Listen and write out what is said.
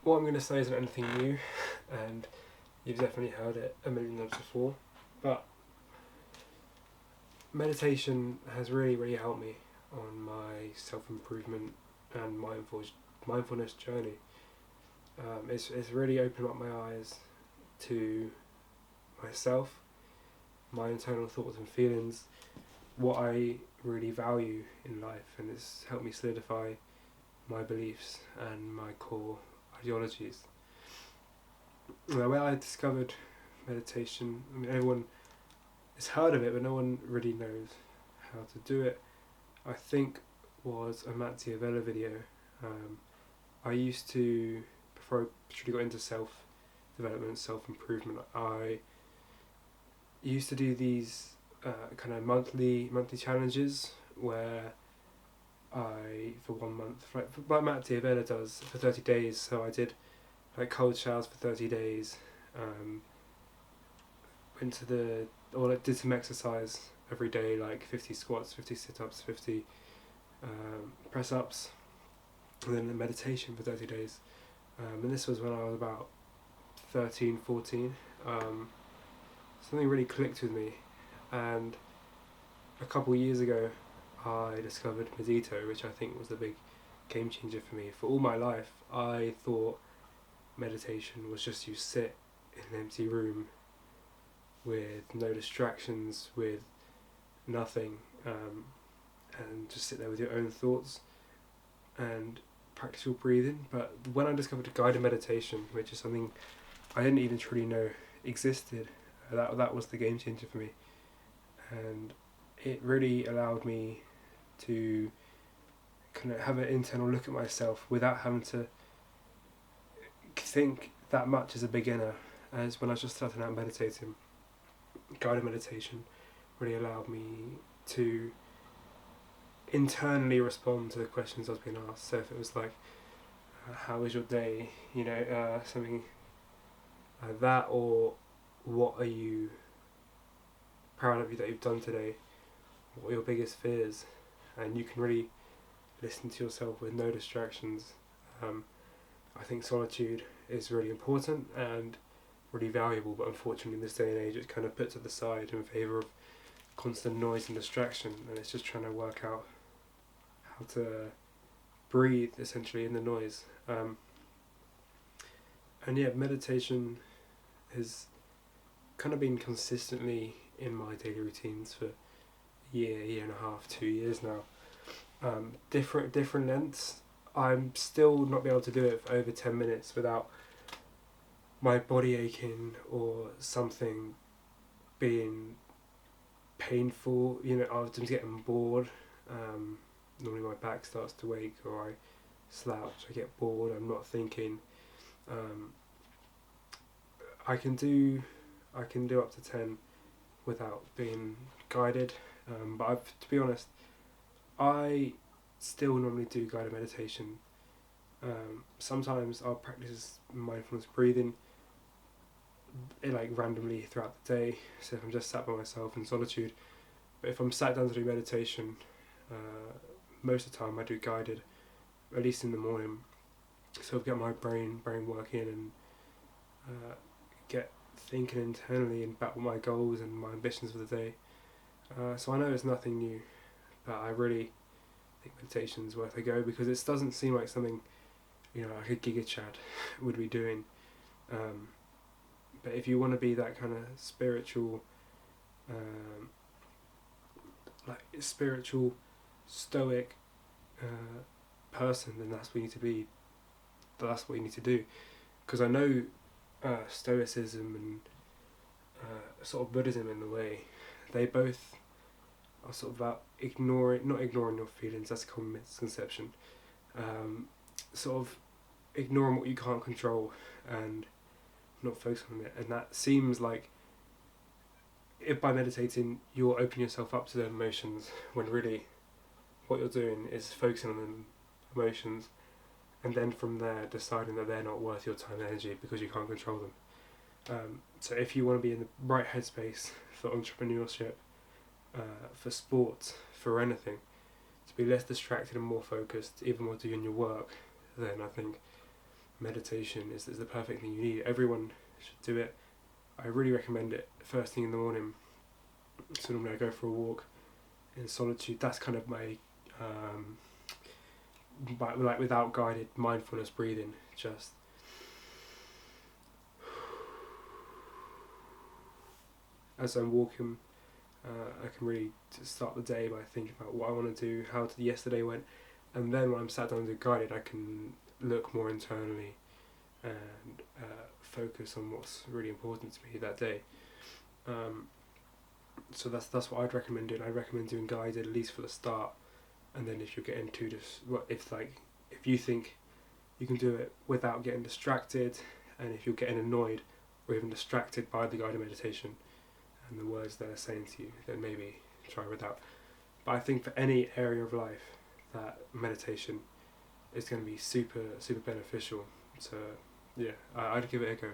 what I'm going to say isn't anything new, and you've definitely heard it a million times before, but meditation has really helped me on my self-improvement and mindfulness journey. It's really opened up my eyes to myself, my internal thoughts and feelings, what I really value in life, and it's helped me solidify my beliefs and my core ideologies. When I discovered meditation, I mean, everyone has heard of it, but no one really knows how to do it. I think was a Matt D'Avella video. I used to, before I truly got into self-development, self-improvement, I used to do these kind of monthly challenges where I, for 1 month, like Matt D'Avella does, for 30 days. So I did like cold showers for 30 days, went to or did some exercise every day, like 50 squats, 50 sit-ups, 50 press-ups, and then a meditation for 30 days. And this was when I was about 13, 14. Something really clicked with me, and a couple of years ago I discovered Medito, which I think was the big game changer for me. For all my life I thought meditation was just you sit in an empty room with no distractions, with nothing, and just sit there with your own thoughts and practice your breathing. But when I discovered guided meditation, which is something I didn't even truly know existed, that was the game changer for me, and it really allowed me to kind of have an internal look at myself without having to think that much as a beginner. As when I was just starting out meditating, guided meditation really allowed me to internally respond to the questions I was being asked. So if it was like, how was your day, something like that, or what are you proud of you that you've done today, what are your biggest fears, and you can really listen to yourself with no distractions. I think solitude is really important and really valuable, but unfortunately in this day and age it's kind of put to the side in favour of constant noise and distraction, and it's just trying to work out how to breathe essentially in the noise. And yeah, meditation has kind of been consistently in my daily routines for a year and a half, 2 years now. Different lengths. I'm still not be able to do it for over 10 minutes without my body aching or something being painful. I'm just getting bored. Normally my back starts to ache, or I slouch, I get bored, I'm not thinking. I can do up to 10 without being guided, but to be honest, I still normally do guided meditation. Sometimes I'll practice mindfulness breathing like randomly throughout the day, so if I'm just sat by myself in solitude. But if I'm sat down to do meditation, most of the time I do guided, at least in the morning, so I've got my brain working and get thinking internally about my goals and my ambitions for the day. So I know it's nothing new, but I really think meditation's worth a go, because it doesn't seem like something like a Giga Chad would be doing. But if you want to be that kind of spiritual, stoic person, then that's what you need to be. That's what you need to do. Because I know Stoicism and sort of Buddhism, in a way, they both are sort of about not ignoring your feelings. That's a common misconception. Sort of ignoring what you can't control and not focus on it. And that seems like, if by meditating you're opening yourself up to the emotions, when really what you're doing is focusing on the emotions, and then from there deciding that they're not worth your time and energy because you can't control them. So if you want to be in the right headspace for entrepreneurship, for sports, for anything, to be less distracted and more focused, even while doing your work, then I think meditation is the perfect thing you need. Everyone should do it. I really recommend it first thing in the morning. So normally I go for a walk in solitude. That's kind of my like without guided mindfulness breathing. Just as I'm walking, I can really just start the day by thinking about what I want to do, how yesterday went, and then when I'm sat down to guided, I can look more internally and focus on what's really important to me that day. So that's what I'd recommend doing. I'd recommend doing guided at least for the start, and then if you're getting too if you think you can do it without getting distracted, and if you're getting annoyed or even distracted by the guided meditation and the words they're saying to you, then maybe try without. But I think for any area of life, that meditation is going to be super beneficial. So yeah, I'd give it a go.